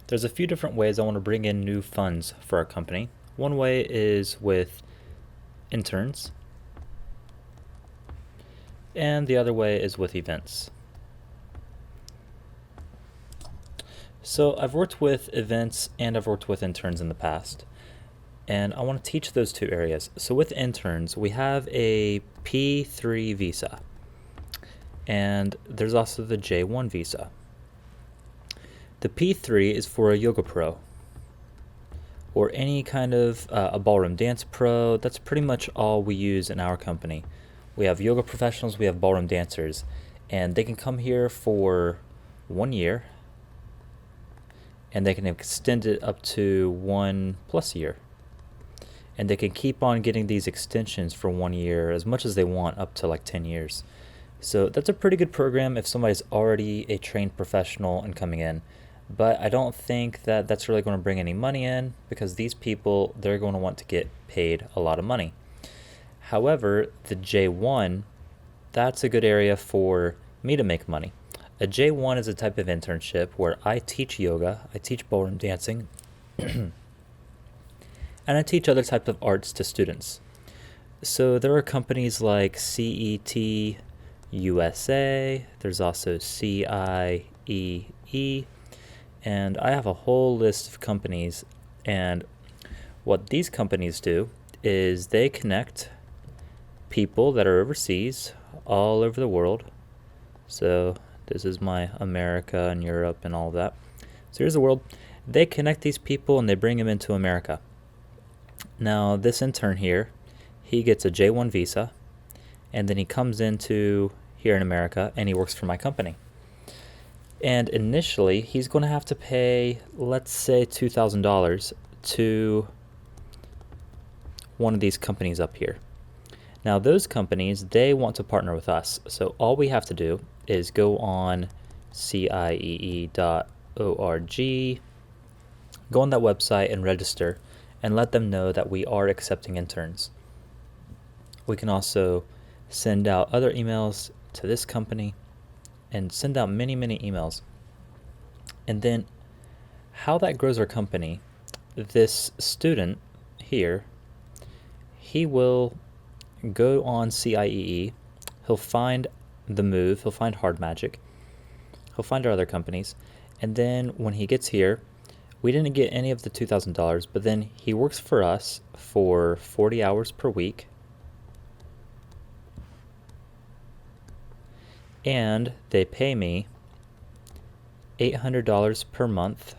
There's a few different ways I want to bring in new funds for our company. One way is with interns, and the other way is with events. So I've worked with events and I've worked with interns in the past, and I want to teach those two areas. So with interns, we have a P3 visa, and there's also the J1 visa. The P3 is for a yoga pro or any kind of a ballroom dance pro. That's pretty much all we use in our company. We have yoga professionals, we have ballroom dancers, and they can come here for 1 year, and they can extend it up to 1+ year. And they can keep on getting these extensions for 1 year as much as they want, up to like 10 years. So that's a pretty good program if somebody's already a trained professional and coming in. But I don't think that that's really going to bring any money in, because these people, they're going to want to get paid a lot of money. However, the J1, that's a good area for me to make money. A J1 is a type of internship where I teach yoga, I teach ballroom dancing, and I teach other types of arts to students. So there are companies like CET USA, there's also CIEE, and I have a whole list of companies. And what these companies do is they connect people that are overseas, all over the world. So this is my America and Europe and all of that. So here's the world. They connect these people and they bring them into America. Now this intern here, he gets a J1 visa, and then he comes into here in America and he works for my company. And initially, he's going to have to pay, let's say, $2,000 to one of these companies up here. Now, those companies, they want to partner with us. So all we have to do is go on ciee.org, go on that website and register, and let them know that we are accepting interns. We can also send out other emails to this company and send out many, many emails. And then how that grows our company, this student here, he will go on CIEE, he'll find The Move, he'll find HardMagic, he'll find our other companies, and then when he gets here, we didn't get any of the $2,000, but then he works for us for 40 hours per week, and they pay me $800 per month.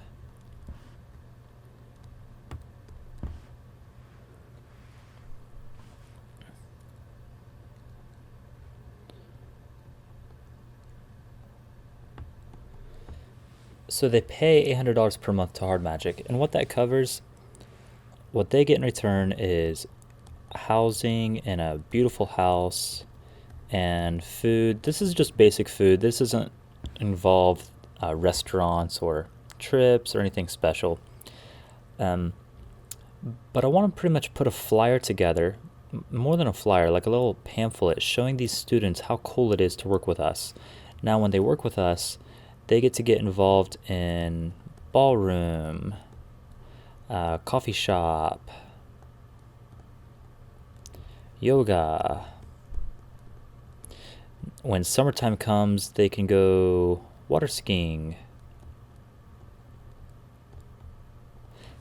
So they pay $800 per month to HardMagic, and what that covers, what they get in return is housing in a beautiful house and food. This is just basic food. This doesn't involve restaurants or trips or anything special. But I want to pretty much put a flyer together, more than a flyer, like a little pamphlet showing these students how cool it is to work with us. Now, when they work with us, they get to get involved in ballroom, coffee shop, yoga. When summertime comes, they can go water skiing.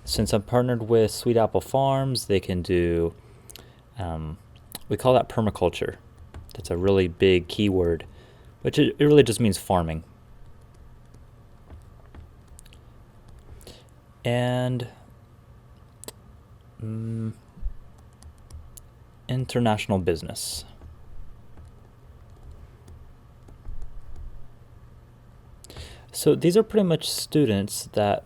Since I'm partnered with Sweet Apple Farms, they can do, we call that permaculture. That's a really big keyword, which it really just means farming. And international business. So these are pretty much students that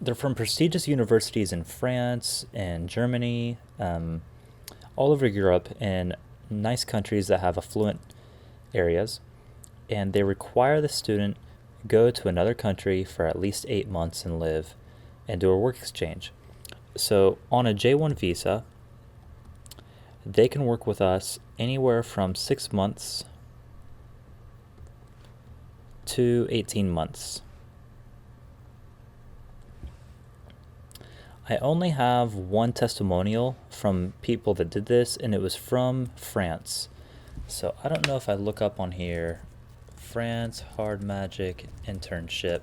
they're from prestigious universities in France and Germany, all over Europe, and nice countries that have affluent areas. And they require the student go to another country for at least 8 months and live and do a work exchange. So on a J1 visa, they can work with us anywhere from 6 months to 18 months. I only have one testimonial from people that did this, and it was from France. So I don't know if I look up on here, France HardMagic internship.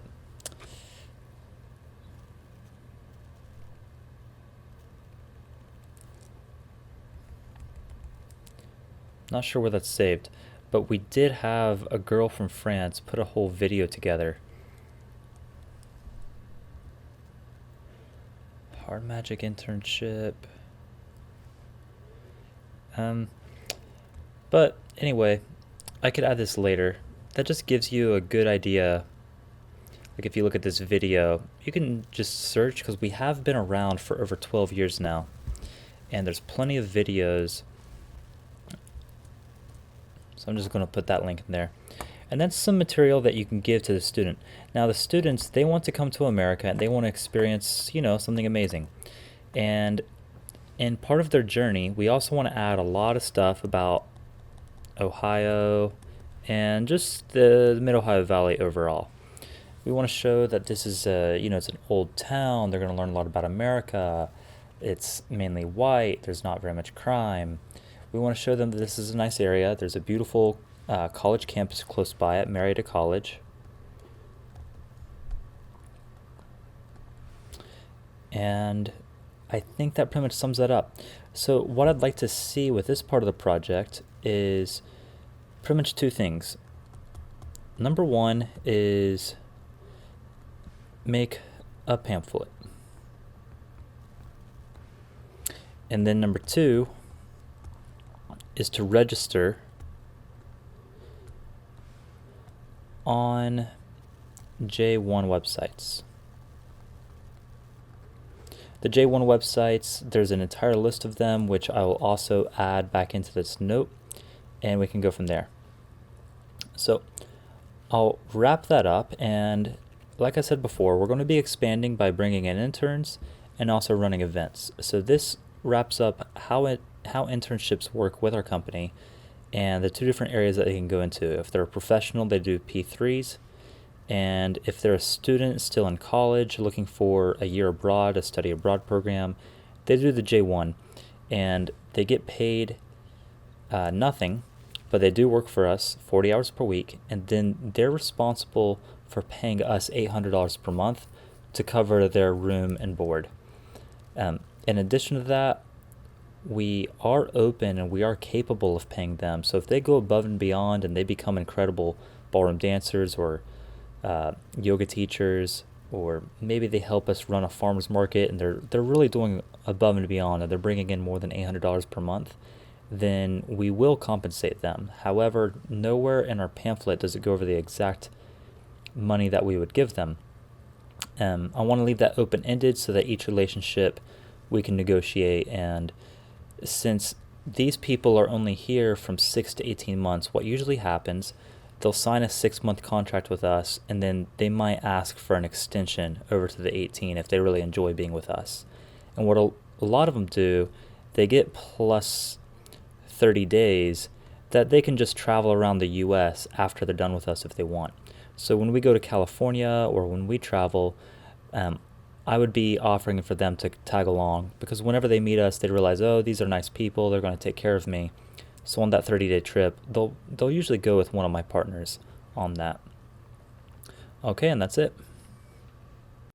Not sure where that's saved, but we did have a girl from France put a whole video together. HardMagic internship. But anyway, I could add this later. That just gives you a good idea. Like if you look at this video, you can just search, because we have been around for over 12 years now. And there's plenty of videos. So I'm just going to put that link in there. And that's some material that you can give to the student. Now the students, they want to come to America and they want to experience, something amazing. And in part of their journey, we also want to add a lot of stuff about Ohio and just the Mid-Ohio Valley overall. We want to show that this is it's an old town. They're going to learn a lot about America. It's mainly white. There's not very much crime. We want to show them that this is a nice area. There's a beautiful college campus close by at Marietta College. And I think that pretty much sums that up. So what I'd like to see with this part of the project is pretty much two things. Number one is make a pamphlet. And then number two is to register on J1 websites. The J1 websites, there's an entire list of them, which I will also add back into this note, and we can go from there. So I'll wrap that up, and like I said before, we're going to be expanding by bringing in interns and also running events. So this wraps up how internships work with our company and the two different areas that they can go into. If they're a professional, they do P3s. And if they're a student still in college looking for a year abroad, a study abroad program, they do the J1. And they get paid nothing, but they do work for us 40 hours per week. And then they're responsible for paying us $800 per month to cover their room and board. In addition to that, we are open and we are capable of paying them. So if they go above and beyond and they become incredible ballroom dancers or yoga teachers, or maybe they help us run a farmer's market and they're really doing above and beyond and they're bringing in more than $800 per month, then we will compensate them. However, nowhere in our pamphlet does it go over the exact money that we would give them. I want to leave that open-ended so that each relationship we can negotiate. And since these people are only here from 6 to 18 months, what usually happens, they'll sign a 6-month contract with us, and then they might ask for an extension over to the 18 if they really enjoy being with us. And what a lot of them do, they get plus 30 days that they can just travel around the U.S. after they're done with us if they want. So when we go to California or when we travel, I would be offering for them to tag along, because whenever they meet us, they realize, oh, these are nice people, they're going to take care of me. So on that 30-day trip, they'll usually go with one of my partners on that. Okay, and that's it.